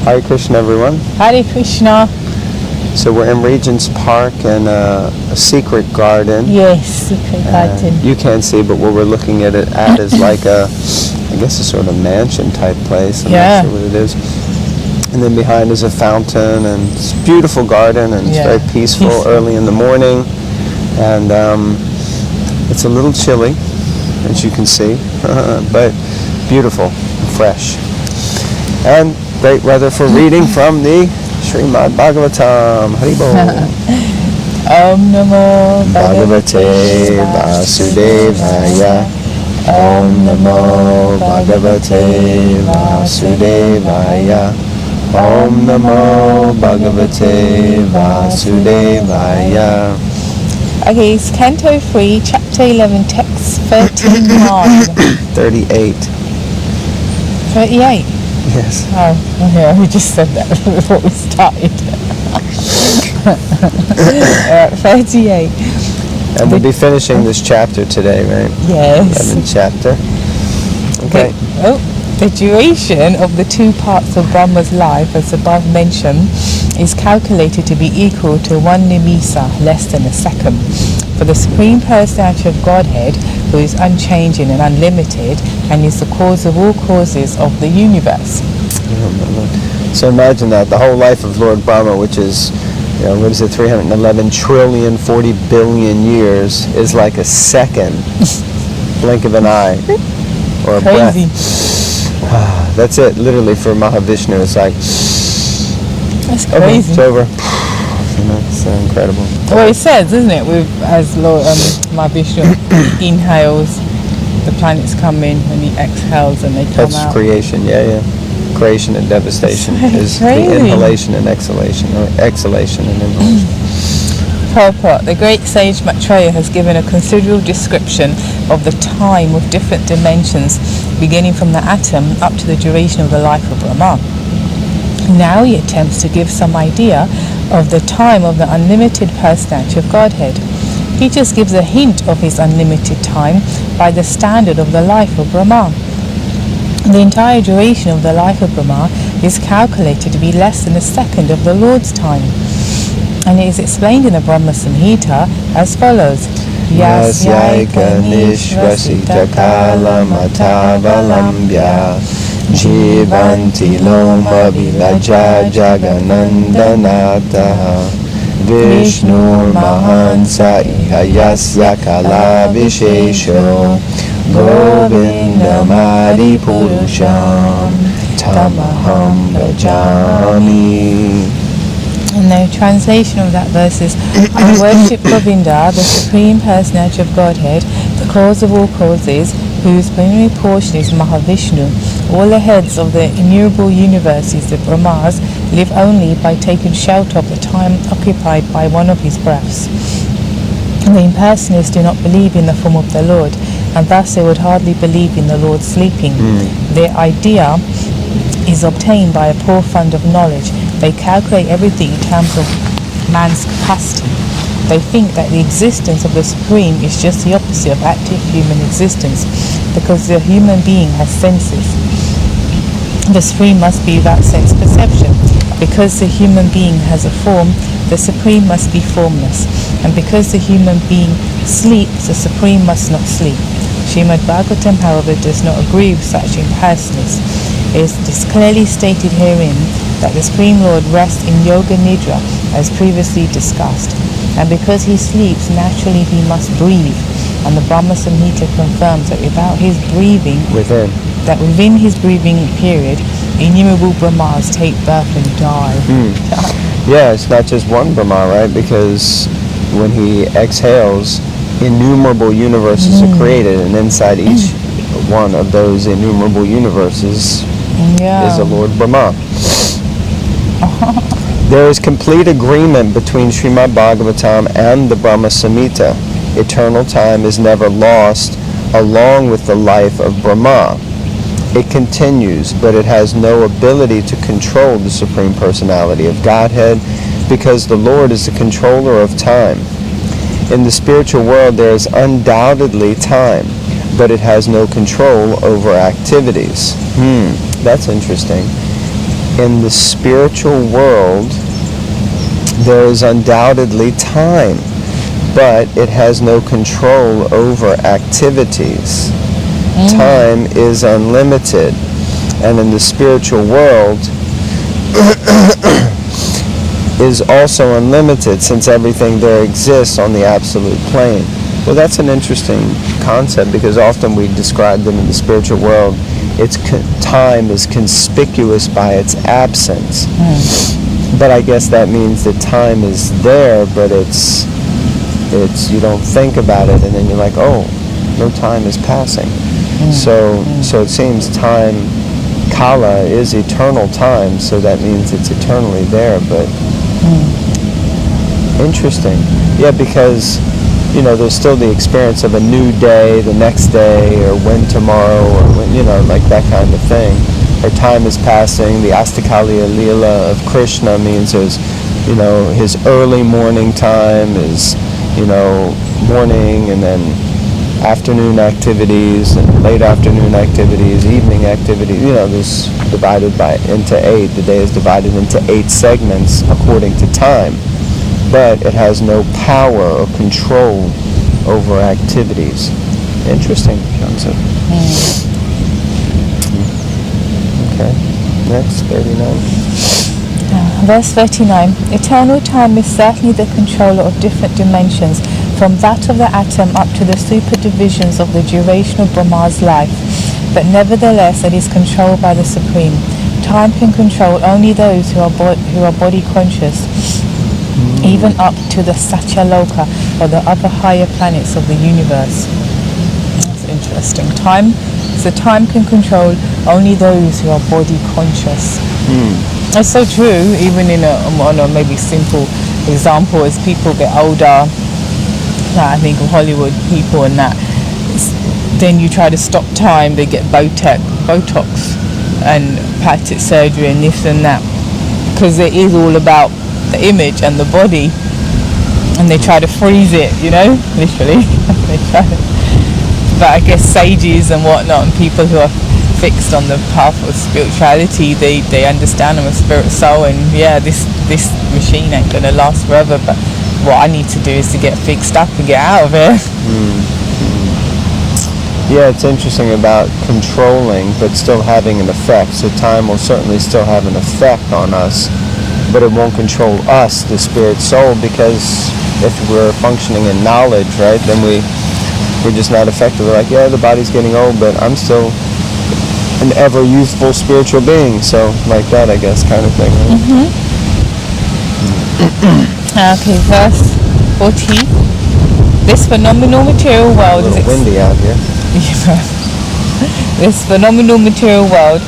Hare Krishna, everyone. Hare Krishna. So we're in Regent's Park in a secret garden. Yes, secret garden. You can't see, but what we're looking at it is like I guess a sort of mansion type place. I'm not sure what it is. And then behind is a fountain, and it's a beautiful garden, and it's very peaceful early in the morning. And it's a little chilly, as you can see, but beautiful, fresh. And great weather for reading from the Srimad Bhagavatam. Haribol. Om Namo Bhagavate Vasudevaya. Om Namo Bhagavate Vasudevaya. Om Namo Bhagavate Vasudevaya. Okay, it's Canto 3, Chapter 11, Text 39. 38. 38? Yes. Oh, yeah, we just said that before we started. 38. And we'll be finishing this chapter today, right? Yes. 11th chapter. Okay. The duration of the two parts of Brahma's life, as above mentioned, is calculated to be equal to 1 nimisa, less than a second. For the Supreme Personality of Godhead, who is unchanging and unlimited, and is the cause of all causes of the universe. So imagine that, the whole life of Lord Brahma, which is, 311 trillion, 40 billion years, is like a second, blink of an eye, or a Crazy. breath. That's it, literally, for Mahavishnu. It's like, that's crazy. It's over. It's incredible. Well, it says, isn't it, as Lord Mahavishnu inhales, the planets come in, and he exhales and they come out. That's creation, creation and devastation is crazy. The inhalation and exhalation, or exhalation and inhalation. Purport. The great sage Maitreya has given a considerable description of the time of different dimensions, beginning from the atom up to the duration of the life of Brahma. Now he attempts to give some idea of the time of the unlimited personality of Godhead. He just gives a hint of his unlimited time by the standard of the life of Brahma. The entire duration of the life of Brahma is calculated to be less than a second of the Lord's time. And it is explained in the Brahma Samhita as follows. Yasyaika nishvasita kalam atavalambya jivanti loma vilaja jaganandanataha Vishnu mahansa iha yasya kala vishesho Govindamadi purusham tamaham bhajami. And the translation of that verse is, I worship Govinda, the Supreme Personality of Godhead, the cause of all causes, whose primary portion is Mahavishnu. All the heads of the innumerable universes, the Brahmas, live only by taking shelter of the time occupied by one of his breaths. The impersonalists do not believe in the form of the Lord, and thus they would hardly believe in the Lord sleeping. Their idea is obtained by a poor fund of knowledge. They calculate everything in terms of man's capacity. They think that the existence of the Supreme is just the opposite of active human existence, because the human being has senses. The Supreme must be without sense perception. Because the human being has a form, the Supreme must be formless. And because the human being sleeps, the Supreme must not sleep. Srimad Bhagavatam, however, does not agree with such impersonalists. It is clearly stated herein that the Supreme Lord rests in Yoga Nidra, as previously discussed. And because he sleeps, naturally he must breathe. And the Brahma Samhita confirms that without his breathing, within his breathing period, innumerable Brahmas take birth and die. Yeah, it's not just one Brahma, right? Because when he exhales, innumerable universes are created, and inside each one of those innumerable universes is a Lord Brahma. There is complete agreement between Srimad Bhagavatam and the Brahma Samhita. Eternal time is never lost along with the life of Brahma. It continues, but it has no ability to control the Supreme Personality of Godhead, because the Lord is the controller of time. In the spiritual world, there is undoubtedly time, but it has no control over activities. That's interesting. in the spiritual world, there is undoubtedly time, but it has no control over activities. Time is unlimited, and in the spiritual world is also unlimited, since everything there exists on the absolute plane. Well, that's an interesting concept, because often we describe them in the spiritual world. Time is conspicuous by its absence. But I guess that means that time is there, but it's you don't think about it, and then you're like, oh, no time is passing. So it seems time, kala, is eternal time, so that means it's eternally there. But interesting. Yeah, because there's still the experience of a new day the next day, or when tomorrow, or when, like that kind of thing. Or time is passing. The Astakaliya Leela of Krishna means there's, his early morning time is, morning, and then afternoon activities, and late afternoon activities, evening activities. This divided into 8. The day is divided into 8 segments according to time. But it has no power or control over activities. Interesting concept. Okay, next, 39. Verse 39. Eternal time is certainly the controller of different dimensions, from that of the atom up to the super divisions of the duration of Brahma's life. But nevertheless, it is controlled by the Supreme. Time can control only those who are body conscious, even up to the Satyaloka, or the other higher planets of the universe. That's interesting. Time can control only those who are body conscious. It's so true, even on a maybe simple example, as people get older, like I think of Hollywood people and that, then you try to stop time, they get Botox and plastic surgery and this and that, because it is all about the image and the body, and they try to freeze it, literally. But I guess sages and whatnot, and people who are fixed on the path of spirituality, they understand I'm a spirit soul, and this machine ain't gonna last forever, but what I need to do is to get fixed up and get out of here. Yeah, it's interesting about controlling but still having an effect. So time will certainly still have an effect on us, but it won't control us, the spirit soul, because if we're functioning in knowledge, right, then we're just not affected. We're like, the body's getting old, but I'm still an ever youthful spiritual being. So like that, I guess, kind of thing. Right? Okay, verse 40. This phenomenal material world is windy out here. This phenomenal material world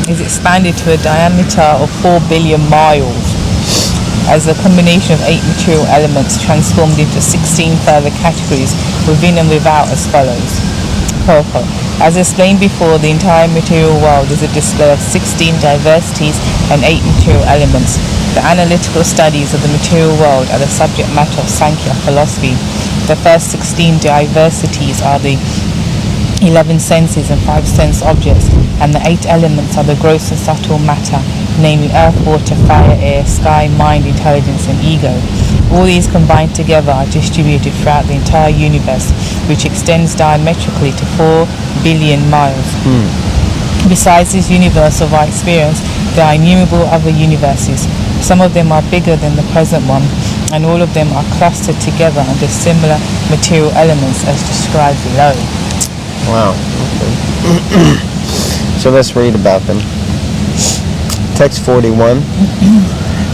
is expanded to a diameter of 4 billion miles as a combination of 8 material elements transformed into 16 further categories within and without, as follows. Purport. As explained before, the entire material world is a display of 16 diversities and 8 material elements. The analytical studies of the material world are the subject matter of Sankhya philosophy. The first 16 diversities are the 11 senses and 5 sense objects, and the 8 elements are the gross and subtle matter, namely earth, water, fire, air, sky, mind, intelligence, and ego. All these combined together are distributed throughout the entire universe, which extends diametrically to 4 billion miles. Besides this universe of our experience, there are innumerable other universes. Some of them are bigger than the present one, and all of them are clustered together under similar material elements as described below. Wow. Okay. So let's read about them. Text 41.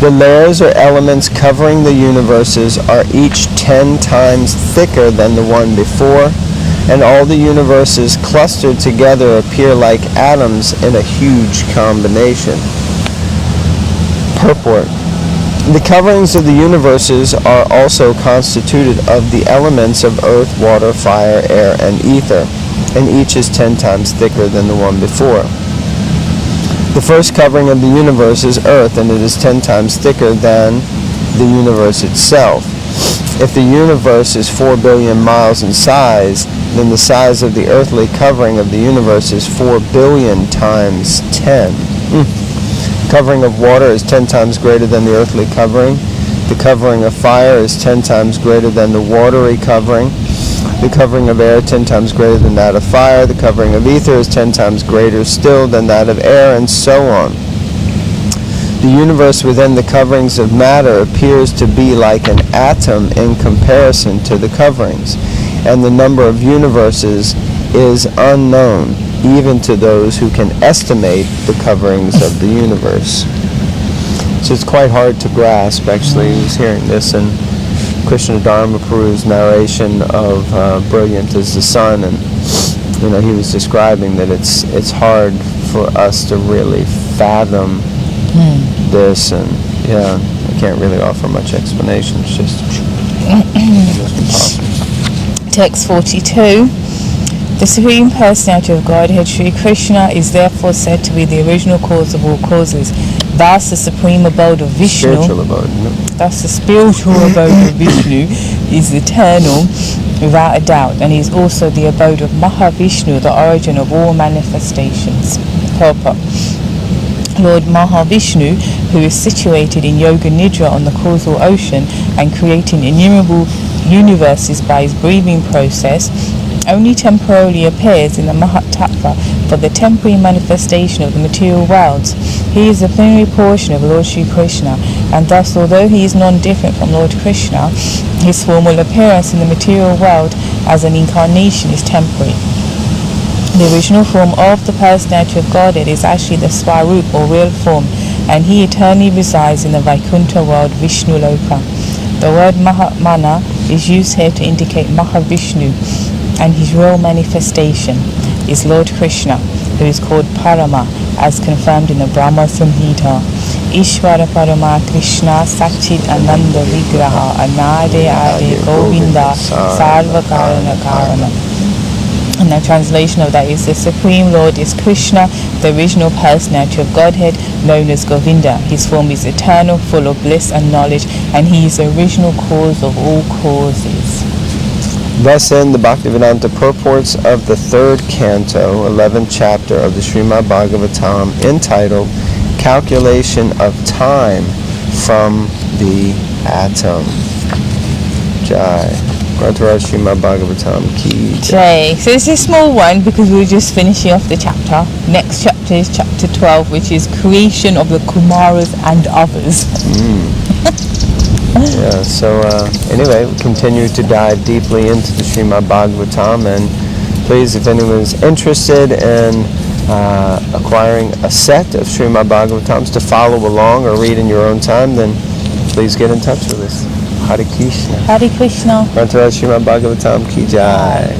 The layers or elements covering the universes are each 10 times thicker than the one before, and all the universes clustered together appear like atoms in a huge combination. Purport. The coverings of the universes are also constituted of the elements of earth, water, fire, air, and ether, and each is 10 times thicker than the one before. The first covering of the universe is earth, and it is 10 times thicker than the universe itself. If the universe is 4 billion miles in size, then the size of the earthly covering of the universe is 4 billion times 10. The covering of water is 10 times greater than the earthly covering. The covering of fire is 10 times greater than the watery covering. The covering of air 10 times greater than that of fire. The covering of ether is 10 times greater still than that of air, and so on. The universe within the coverings of matter appears to be like an atom in comparison to the coverings, and the number of universes is unknown, even to those who can estimate the coverings of the universe. So it's quite hard to grasp. Actually, I was hearing this in Krishna Dharma Puru's narration of Brilliant as the Sun, and he was describing that it's hard for us to really fathom this, and I can't really offer much explanation. It's just impossible. Text 42. The Supreme Personality of Godhead, Sri Krishna, is therefore said to be the original cause of all causes. Thus, the supreme abode of Vishnu, thus the spiritual abode of Vishnu is eternal without a doubt, and is also the abode of Mahavishnu, the origin of all manifestations. Purport. Lord Mahavishnu, who is situated in Yoga Nidra on the causal ocean and creating innumerable universes by his breathing process, only temporarily appears in the Mahatattva for the temporary manifestation of the material worlds. He is the plenary portion of Lord Sri Krishna, and thus, although he is non-different from Lord Krishna, his formal appearance in the material world as an incarnation is temporary. The original form of the personality of Godhead is actually the Swarup or real form, and he eternally resides in the Vaikuntha world, Vishnu Loka. The word Mahamana is used here to indicate Mahavishnu, and his real manifestation is Lord Krishna, who is called Parama, as confirmed in the Brahma Samhita. Ishvara Parama Krishna Sachit Ananda Vigraha Anade Ade Govinda Sarva Karana Karana. And the translation of that is: the Supreme Lord is Krishna, the original personality of Godhead, known as Govinda. His form is eternal, full of bliss and knowledge, and he is the original cause of all causes. Thus end the Bhaktivedanta purports of the 3rd canto, 11th chapter of the Srimad Bhagavatam, entitled Calculation of Time from the Atom. Jai. Grantaraj Srimad Bhagavatam Ki Jai. So it's a small one because we're just finishing off the chapter. Next chapter is chapter 12, which is creation of the Kumaras and others. Yeah, so anyway, we continue to dive deeply into the Srimad Bhagavatam, and please, if anyone's interested in acquiring a set of Srimad Bhagavatams to follow along or read in your own time, then please get in touch with us. Hare Krishna. Hare Krishna. Grantaraj Srimad Bhagavatam Ki Jai.